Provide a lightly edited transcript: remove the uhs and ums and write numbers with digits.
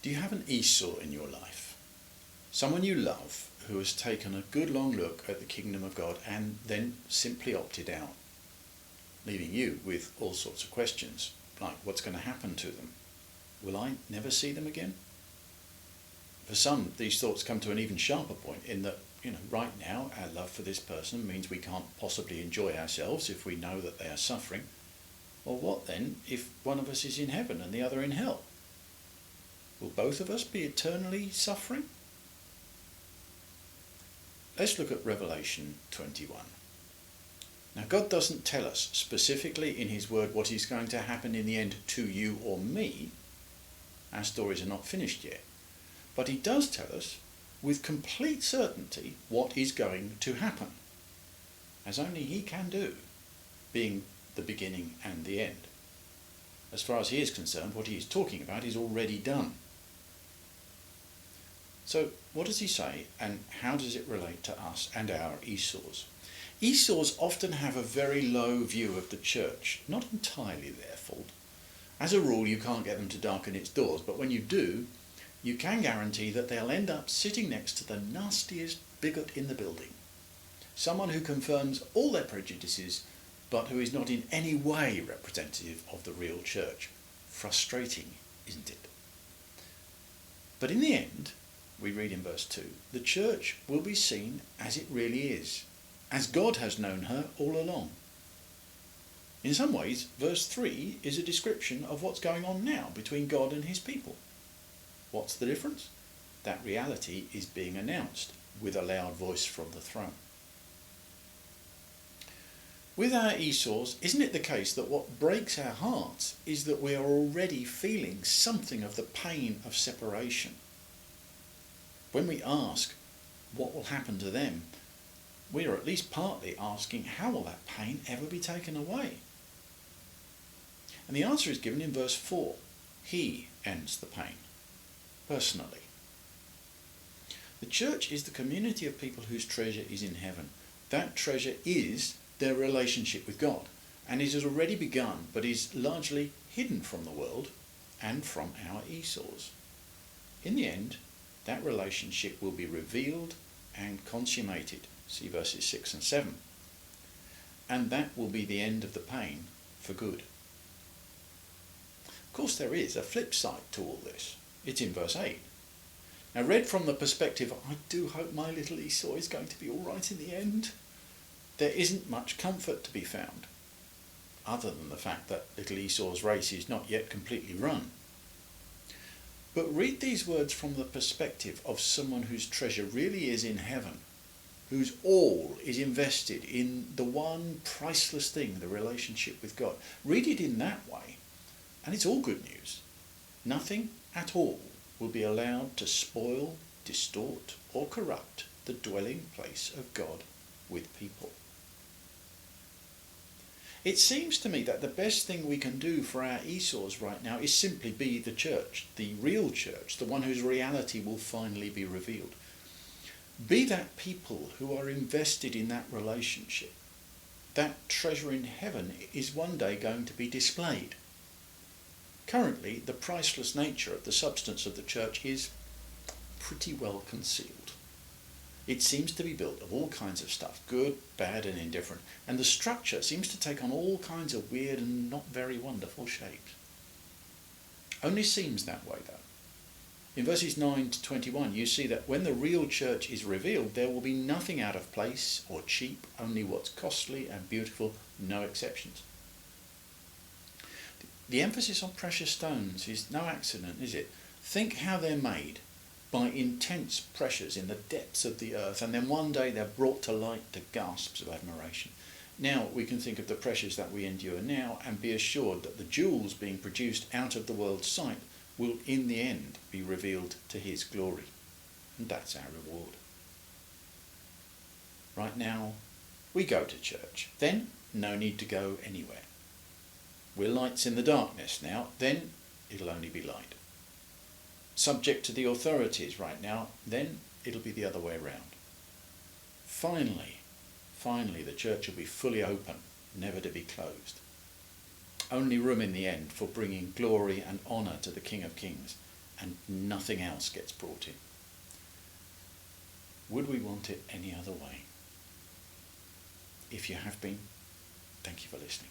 Do you have an Esau in your life? Someone you love who has taken a good long look at the kingdom of God and then simply opted out, leaving you with all sorts of questions, like what's going to happen to them? Will I never see them again? For some, these thoughts come to an even sharper point in that, right now our love for this person means we can't possibly enjoy ourselves if we know that they are suffering. Or what then if one of us is in heaven and the other in hell? Will both of us be eternally suffering? Let's look at Revelation 21. Now, God doesn't tell us specifically in his word what is going to happen in the end to you or me. Our stories are not finished yet. But he does tell us with complete certainty what is going to happen, as only he can do, being the beginning and the end. As far as he is concerned, what he is talking about is already done. So what does he say, and how does it relate to us and our Esau's? Esau's often have a very low view of the church, not entirely their fault. As a rule, you can't get them to darken its doors, but when you do, you can guarantee that they'll end up sitting next to the nastiest bigot in the building. Someone who confirms all their prejudices, but who is not in any way representative of the real church. Frustrating, isn't it? But in the end, we read in verse 2, the church will be seen as it really is, as God has known her all along. In some ways, verse 3 is a description of what's going on now between God and his people. What's the difference? That reality is being announced with a loud voice from the throne. With our Esau's, isn't it the case that what breaks our hearts is that we are already feeling something of the pain of separation? When we ask what will happen to them, we are at least partly asking how will that pain ever be taken away? And the answer is given in verse 4. He ends the pain, personally. The church is the community of people whose treasure is in heaven. That treasure is their relationship with God, and it has already begun, but is largely hidden from the world and from our Esau's. In the end, that relationship will be revealed and consummated. See verses 6 and 7. And that will be the end of the pain for good. Of course, there is a flip side to all this. It's in verse 8. Now, read from the perspective, I do hope my little Esau is going to be all right in the end, there isn't much comfort to be found, other than the fact that little Esau's race is not yet completely run. But read these words from the perspective of someone whose treasure really is in heaven, whose all is invested in the one priceless thing, the relationship with God. Read it in that way, and it's all good news. Nothing at all will be allowed to spoil, distort, or corrupt the dwelling place of God with people. It seems to me that the best thing we can do for our Esau's right now is simply be the church, the real church, the one whose reality will finally be revealed. Be that people who are invested in that relationship. That treasure in heaven is one day going to be displayed. Currently, the priceless nature of the substance of the church is pretty well concealed. It seems to be built of all kinds of stuff, good, bad and indifferent, and the structure seems to take on all kinds of weird and not very wonderful shapes. Only seems that way though. In verses 9 to 21 you see that when the real church is revealed, there will be nothing out of place or cheap, only what's costly and beautiful, no exceptions. The emphasis on precious stones is no accident, is it? Think how they're made by intense pressures in the depths of the earth, and then one day they're brought to light to gasps of admiration. Now we can think of the pressures that we endure now and be assured that the jewels being produced out of the world's sight will in the end be revealed to his glory. And that's our reward. Right now, we go to church. Then, no need to go anywhere. We're lights in the darkness now. Then, it'll only be light. Subject to the authorities right now, then it'll be the other way around. Finally, the church will be fully open, never to be closed. Only room in the end for bringing glory and honour to the King of Kings and nothing else gets brought in. Would we want it any other way? If you have been, thank you for listening.